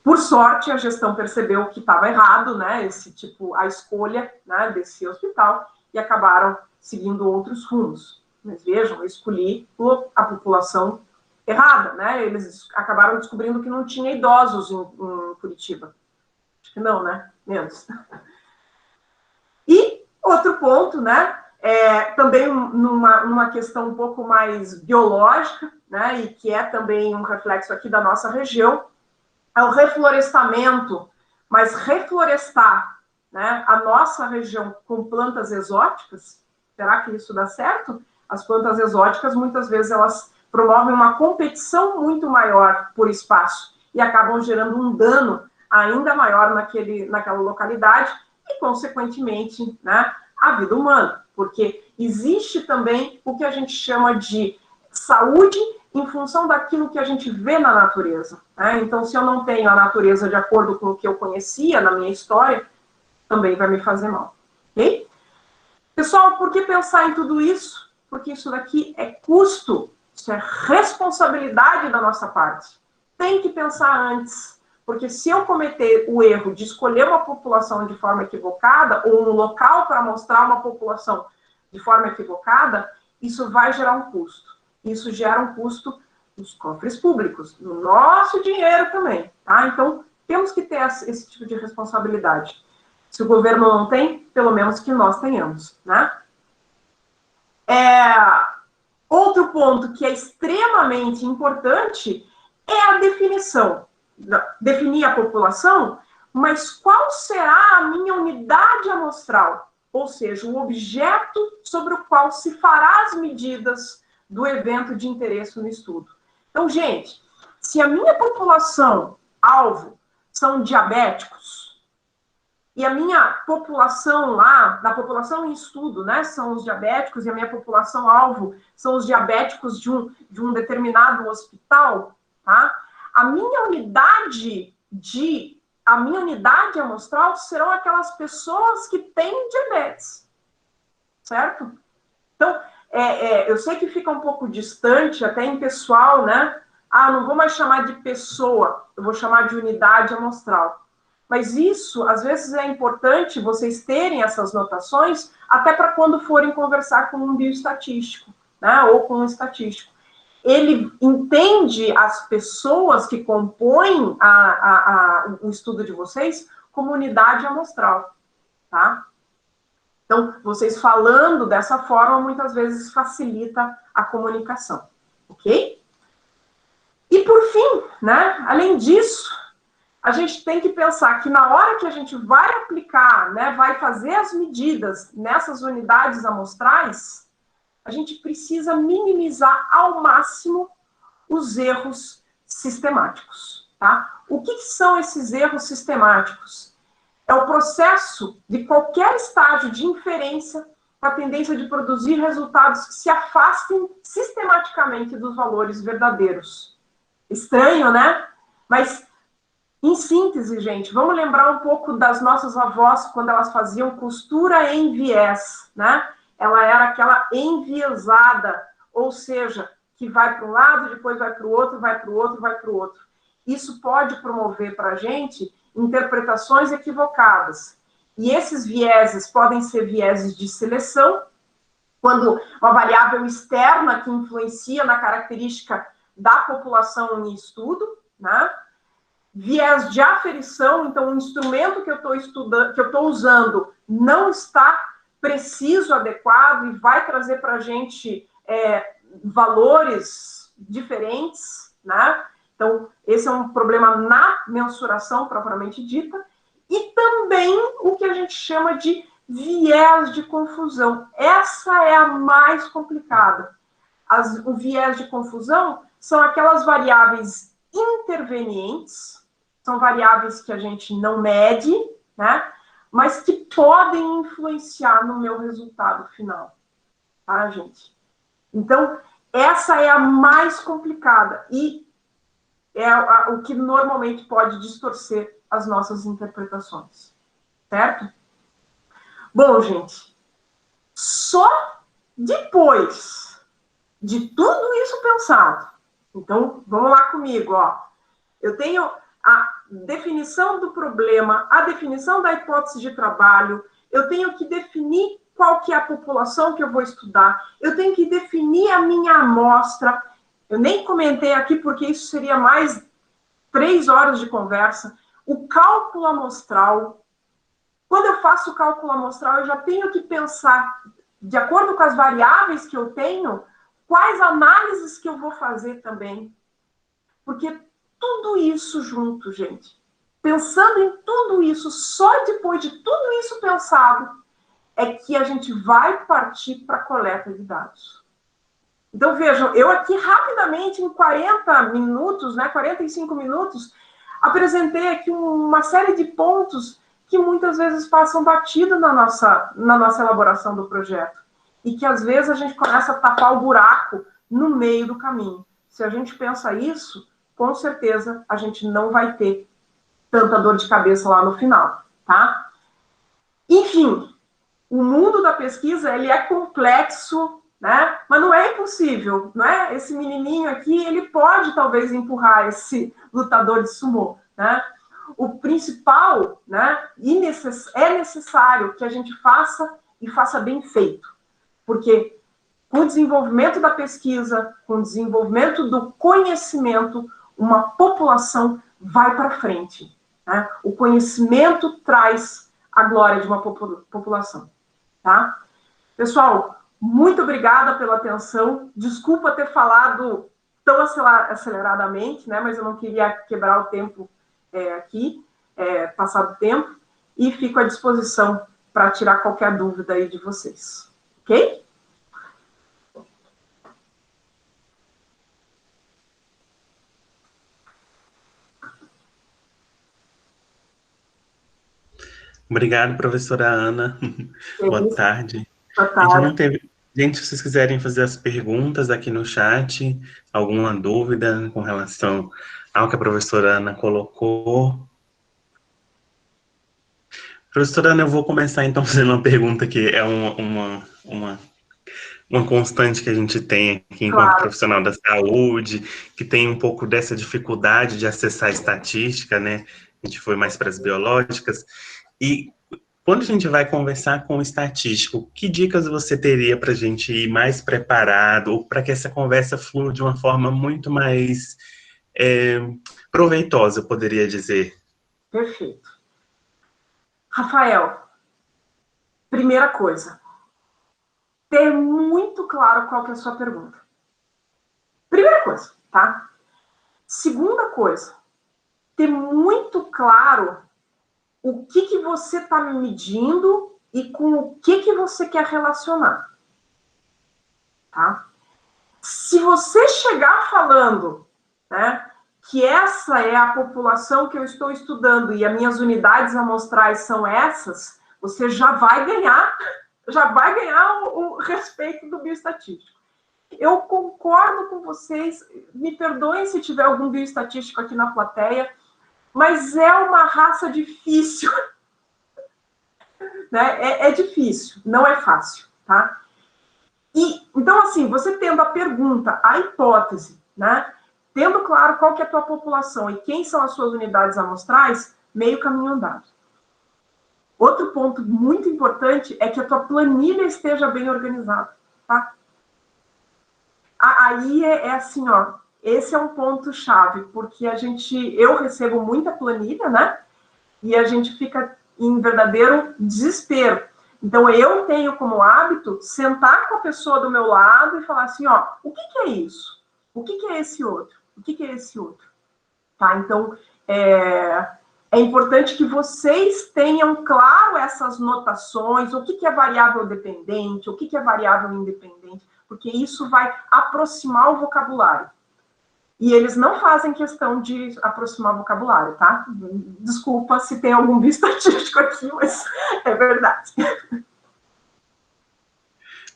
Por sorte, a gestão percebeu que estava errado, né, a escolha, né, desse hospital, e acabaram seguindo outros rumos. Mas vejam, eu escolhi a população errada, né? Eles acabaram descobrindo que não tinha idosos em Curitiba. Acho que não, né? Menos. E outro ponto, né? Também numa questão um pouco mais biológica, né? E que é também um reflexo aqui da nossa região, é o reflorestamento, mas reflorestar, né, a nossa região com plantas exóticas, será que isso dá certo? As plantas exóticas, muitas vezes, elas promovem uma competição muito maior por espaço e acabam gerando um dano ainda maior naquela localidade e, consequentemente, né, a vida humana, porque existe também o que a gente chama de saúde em função daquilo que a gente vê na natureza, né? Então, se eu não tenho a natureza de acordo com o que eu conhecia na minha história, também vai me fazer mal, ok? Pessoal, por que pensar em tudo isso? Porque isso daqui é custo, isso é responsabilidade da nossa parte. Tem que pensar antes, porque se eu cometer o erro de escolher uma população de forma equivocada, ou um local para mostrar uma população de forma equivocada, isso vai gerar um custo. Isso gera um custo nos cofres públicos, no nosso dinheiro também, tá? Então, temos que ter esse tipo de responsabilidade. Se o governo não tem, pelo menos que nós tenhamos, né? Outro ponto que é extremamente importante é a definição. Definir a população, mas qual será a minha unidade amostral? Ou seja, o objeto sobre o qual se fará as medidas do evento de interesse no estudo. Então, gente, se a minha população-alvo são diabéticos, e a minha população lá, na população em estudo, né, são os diabéticos, e a minha população-alvo são os diabéticos de um determinado hospital, tá? A minha unidade amostral serão aquelas pessoas que têm diabetes, certo? Então, eu sei que fica um pouco distante, até impessoal, né? Não vou mais chamar de pessoa, eu vou chamar de unidade amostral. Mas isso, às vezes, é importante vocês terem essas notações, até para quando forem conversar com um bioestatístico, né? Ou com um estatístico. Ele entende as pessoas que compõem o estudo de vocês como unidade amostral, tá? Então, vocês falando dessa forma, muitas vezes facilita a comunicação, ok? E por fim, né, além disso, a gente tem que pensar que na hora que a gente vai aplicar, né, vai fazer as medidas nessas unidades amostrais, a gente precisa minimizar ao máximo os erros sistemáticos, tá? O que são esses erros sistemáticos? É o processo de qualquer estágio de inferência com a tendência de produzir resultados que se afastem sistematicamente dos valores verdadeiros. Estranho, né? Mas, em síntese, gente, vamos lembrar um pouco das nossas avós quando elas faziam costura em viés, né? Ela era aquela enviesada, ou seja, que vai para um lado, depois vai para o outro, vai para o outro, vai para o outro. Isso pode promover para a gente interpretações equivocadas. E esses vieses podem ser vieses de seleção, quando uma variável externa que influencia na característica da população em estudo, né? Viés de aferição, então o instrumento que eu estou estudando, que eu estou usando, não está preciso, adequado e vai trazer para a gente valores diferentes, né? Então, esse é um problema na mensuração propriamente dita, e também o que a gente chama de viés de confusão. Essa é a mais complicada. O viés de confusão são aquelas variáveis intervenientes, são variáveis que a gente não mede, né? Mas que podem influenciar no meu resultado final, tá, gente? Então, essa é a mais complicada e é o que normalmente pode distorcer as nossas interpretações, certo? Bom, gente, só depois de tudo isso pensado, então, vamos lá comigo, ó. Eu tenho a definição do problema, a definição da hipótese de trabalho, eu tenho que definir qual que é a população que eu vou estudar, eu tenho que definir a minha amostra, eu nem comentei aqui porque isso seria mais 3 horas de conversa, o cálculo amostral. Quando eu faço o cálculo amostral, eu já tenho que pensar, de acordo com as variáveis que eu tenho, quais análises que eu vou fazer também. Porque tudo isso junto, gente, pensando em tudo isso, só depois de tudo isso pensado, é que a gente vai partir para a coleta de dados. Então, vejam, eu aqui rapidamente, em 40 minutos, 45 minutos, apresentei aqui uma série de pontos que muitas vezes passam batido na nossa elaboração do projeto. E que, às vezes, a gente começa a tapar o buraco no meio do caminho. Se a gente pensa isso, com certeza, a gente não vai ter tanta dor de cabeça lá no final, tá? Enfim, o mundo da pesquisa, ele é complexo, né? Mas não é impossível, não é? Esse menininho aqui, ele pode, talvez, empurrar esse lutador de sumô, né? O principal, né, é necessário que a gente faça e faça bem feito, porque com o desenvolvimento da pesquisa, com o desenvolvimento do conhecimento, uma população vai para frente, né? O conhecimento traz a glória de uma população, tá? Pessoal, muito obrigada pela atenção. Desculpa ter falado tão aceleradamente, né? Mas eu não queria quebrar o tempo aqui, passado o tempo, e fico à disposição para tirar qualquer dúvida aí de vocês. Ok? Obrigado, professora Ana. Boa tarde. Boa A gente tarde. não teve... Gente, se vocês quiserem fazer as perguntas aqui no chat, alguma dúvida com relação ao que a professora Ana colocou. Professora Ana, eu vou começar então fazendo uma pergunta que é uma constante que a gente tem aqui enquanto profissional da saúde, que tem um pouco dessa dificuldade de acessar a estatística, né? A gente foi mais para as biológicas. E quando a gente vai conversar com o estatístico, que dicas você teria para a gente ir mais preparado, ou para que essa conversa flua de uma forma muito mais proveitosa, eu poderia dizer? Perfeito. Rafael, primeira coisa, ter muito claro qual que é a sua pergunta. Primeira coisa, tá? Segunda coisa, ter muito claro o que você está medindo e com o que você quer relacionar. Tá? Se você chegar falando, né, que essa é a população que eu estou estudando e as minhas unidades amostrais são essas, você já vai ganhar o respeito do bioestatístico. Eu concordo com vocês, me perdoem se tiver algum bioestatístico aqui na plateia, mas é uma raça difícil, né? É difícil, não é fácil, tá? E, então, assim, você tendo a pergunta, a hipótese, né? Tendo claro qual que é a tua população e quem são as suas unidades amostrais, meio caminho andado. Outro ponto muito importante é que a tua planilha esteja bem organizada, tá? Aí é assim, ó, esse é um ponto-chave, porque eu recebo muita planilha, né? E a gente fica em verdadeiro desespero. Então, eu tenho como hábito sentar com a pessoa do meu lado e falar assim, ó, o que é isso? O que é esse outro? O que é esse outro? Tá? Então, é importante que vocês tenham claro essas notações, o que é variável dependente, o que é variável independente, porque isso vai aproximar o vocabulário. E eles não fazem questão de aproximar o vocabulário, tá? Desculpa se tem algum bioestatístico aqui, mas é verdade.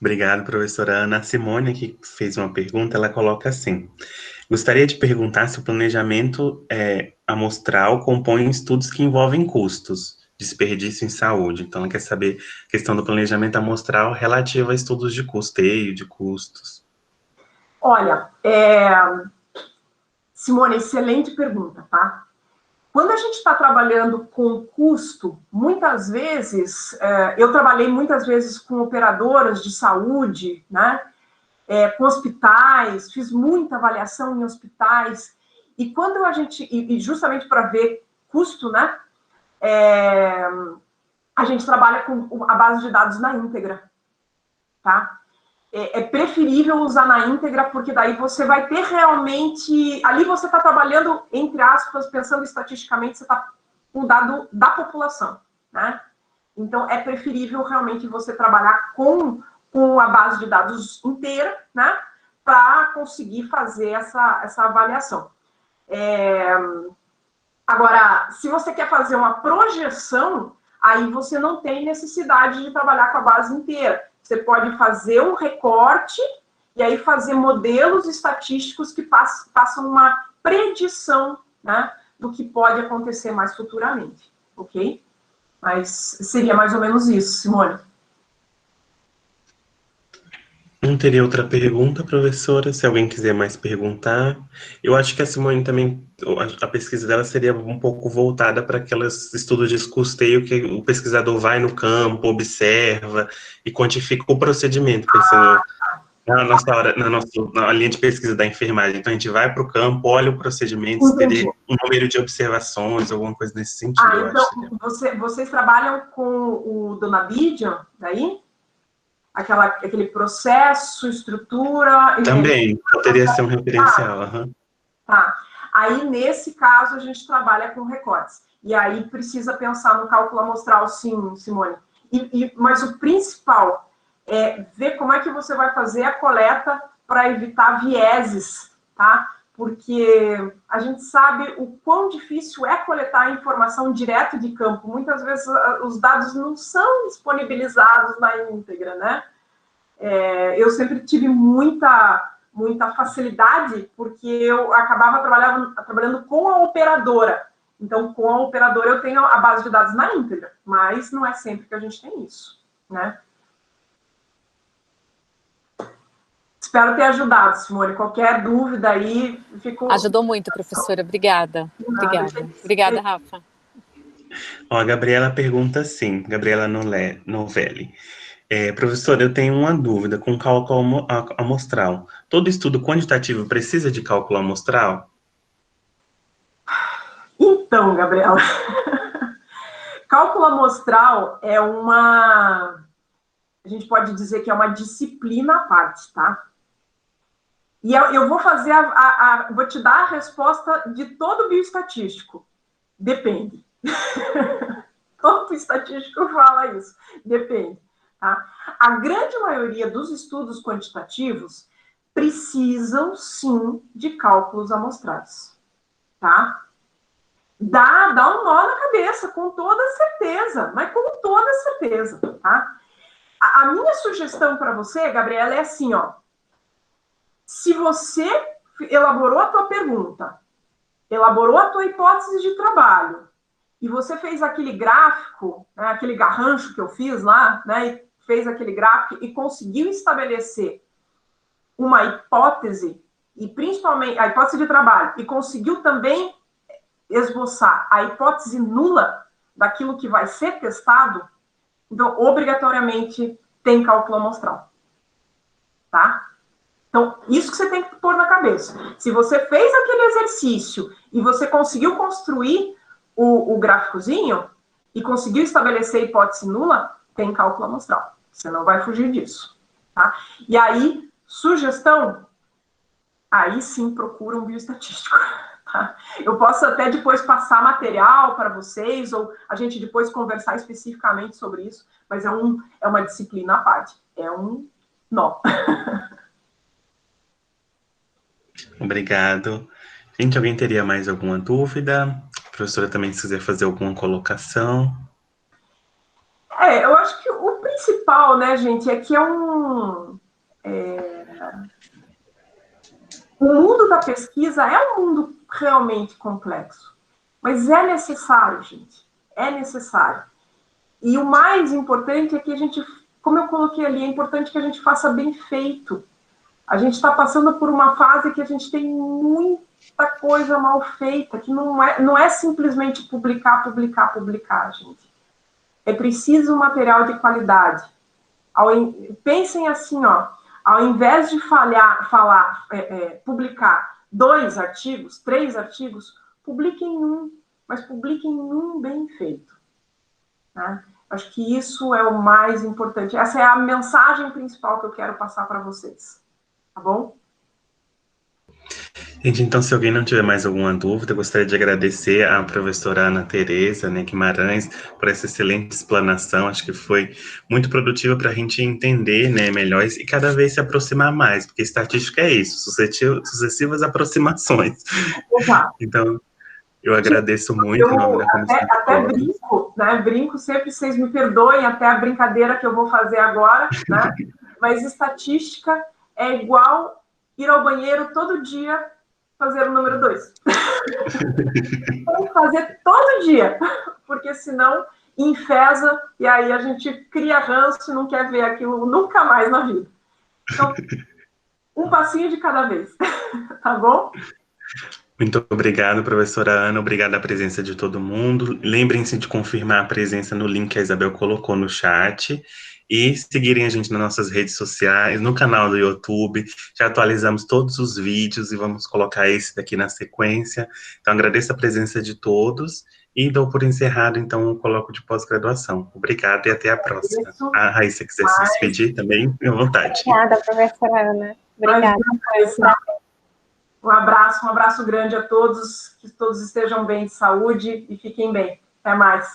Obrigado, professora Ana. A Simone, que fez uma pergunta, ela coloca assim: gostaria de perguntar se o planejamento amostral compõe estudos que envolvem custos, desperdício em saúde. Então, ela quer saber a questão do planejamento amostral relativa a estudos de custeio, de custos. Olha, Simone, excelente pergunta, tá? Quando a gente está trabalhando com custo, muitas vezes, eu trabalhei muitas vezes com operadoras de saúde, né? com hospitais, fiz muita avaliação em hospitais, e quando a gente, e justamente para ver custo, né, a gente trabalha com a base de dados na íntegra, tá? É preferível usar na íntegra, porque daí você vai ter realmente... Ali você está trabalhando, entre aspas, pensando estatisticamente, você está com o dado da população, né? Então, é preferível realmente você trabalhar com a base de dados inteira, né? Para conseguir fazer essa avaliação. Agora, se você quer fazer uma projeção, aí você não tem necessidade de trabalhar com a base inteira. Você pode fazer um recorte e aí fazer modelos estatísticos que façam uma predição, né, do que pode acontecer mais futuramente, ok? Mas seria mais ou menos isso, Simone. Não teria outra pergunta, professora, se alguém quiser mais perguntar. Eu acho que a Simone também, a pesquisa dela seria um pouco voltada para aqueles estudos de custeio que o pesquisador vai no campo, observa e quantifica o procedimento, pensando na linha de pesquisa da enfermagem. Então, a gente vai para o campo, olha o procedimento, se teria um número de observações, alguma coisa nesse sentido, eu então, acho. Vocês trabalham com o Donabidian, daí? Aquele processo, estrutura... Também, poderia ser um referencial. Tá. Aí, nesse caso, a gente trabalha com recortes. E aí, precisa pensar no cálculo amostral, sim, Simone. Mas o principal é ver como é que você vai fazer a coleta para evitar vieses, tá? Porque a gente sabe o quão difícil é coletar a informação direto de campo. Muitas vezes os dados não são disponibilizados na íntegra, né? Eu sempre tive muita facilidade, porque eu acabava trabalhando com a operadora. Então, com a operadora eu tenho a base de dados na íntegra, mas não é sempre que a gente tem isso, né? Espero ter ajudado, Simone. Qualquer dúvida aí, fico... Ajudou muito, professora. Obrigada. Obrigada, Rafa. Ó, a Gabriela pergunta assim, Gabriela Novelli. Professora, eu tenho uma dúvida com cálculo amostral. Todo estudo quantitativo precisa de cálculo amostral? Então, Gabriela, cálculo amostral é a gente pode dizer que é uma disciplina à parte, tá? E eu vou fazer vou te dar a resposta de todo bioestatístico. Depende. Todo estatístico fala isso. Depende. Tá? A grande maioria dos estudos quantitativos precisam, sim, de cálculos amostrais. Tá? Dá um nó na cabeça, com toda certeza, mas com toda certeza. Tá? A minha sugestão para você, Gabriela, é assim, ó. Se você elaborou a tua pergunta, elaborou a tua hipótese de trabalho, e você fez aquele gráfico, né, aquele garrancho que eu fiz lá, né, e fez aquele gráfico e conseguiu estabelecer uma hipótese, e principalmente a hipótese de trabalho, e conseguiu também esboçar a hipótese nula daquilo que vai ser testado, então, obrigatoriamente, tem cálculo amostral. Tá? Então, isso que você tem que pôr na cabeça. Se você fez aquele exercício e você conseguiu construir o gráficozinho e conseguiu estabelecer a hipótese nula, tem cálculo amostral. Você não vai fugir disso. Tá? E aí, sugestão, aí sim procura um bioestatístico. Tá? Eu posso até depois passar material para vocês, ou a gente depois conversar especificamente sobre isso, mas é uma disciplina à parte. É um nó. Obrigado. Gente, alguém teria mais alguma dúvida? A professora também, se quiser fazer alguma colocação. Eu acho que o principal, né, gente, é que o mundo da pesquisa é um mundo realmente complexo. Mas é necessário, gente. É necessário. E o mais importante é que a gente, como eu coloquei ali, é importante que a gente faça bem feito. A gente está passando por uma fase que a gente tem muita coisa mal feita, que não é simplesmente publicar, gente. É preciso material de qualidade. Pensem assim, ó, ao invés de publicar 2 artigos, 3 artigos, publiquem um, mas publiquem um bem feito. Né? Acho que isso é o mais importante. Essa é a mensagem principal que eu quero passar para vocês. Tá bom? Gente, então, se alguém não tiver mais alguma dúvida, eu gostaria de agradecer à professora Ana Tereza, né, Guimarães, por essa excelente explanação. Acho que foi muito produtiva para a gente entender, né, melhor e cada vez se aproximar mais, porque estatística é isso, sucessivas aproximações. Exato. Então, eu agradeço muito em nome da comissão. Até brinco, né? Brinco sempre, vocês me perdoem, até a brincadeira que eu vou fazer agora, né? Mas estatística é igual ir ao banheiro todo dia fazer o número 2. Tem que fazer todo dia, porque senão enfesa e aí a gente cria ranço e não quer ver aquilo nunca mais na vida. Então, um passinho de cada vez, tá bom? Muito obrigado, professora Ana. Obrigado a presença de todo mundo. Lembrem-se de confirmar a presença no link que a Isabel colocou no chat e seguirem a gente nas nossas redes sociais, no canal do YouTube. Já atualizamos todos os vídeos e vamos colocar esse daqui na sequência. Então, agradeço a presença de todos e dou por encerrado, então, o colóquio de pós-graduação. Obrigado e até a próxima. A Raíssa quiser se despedir também, fique à vontade. Obrigada, professora Ana. Obrigada. Um abraço grande a todos, que todos estejam bem de saúde e fiquem bem. Até mais.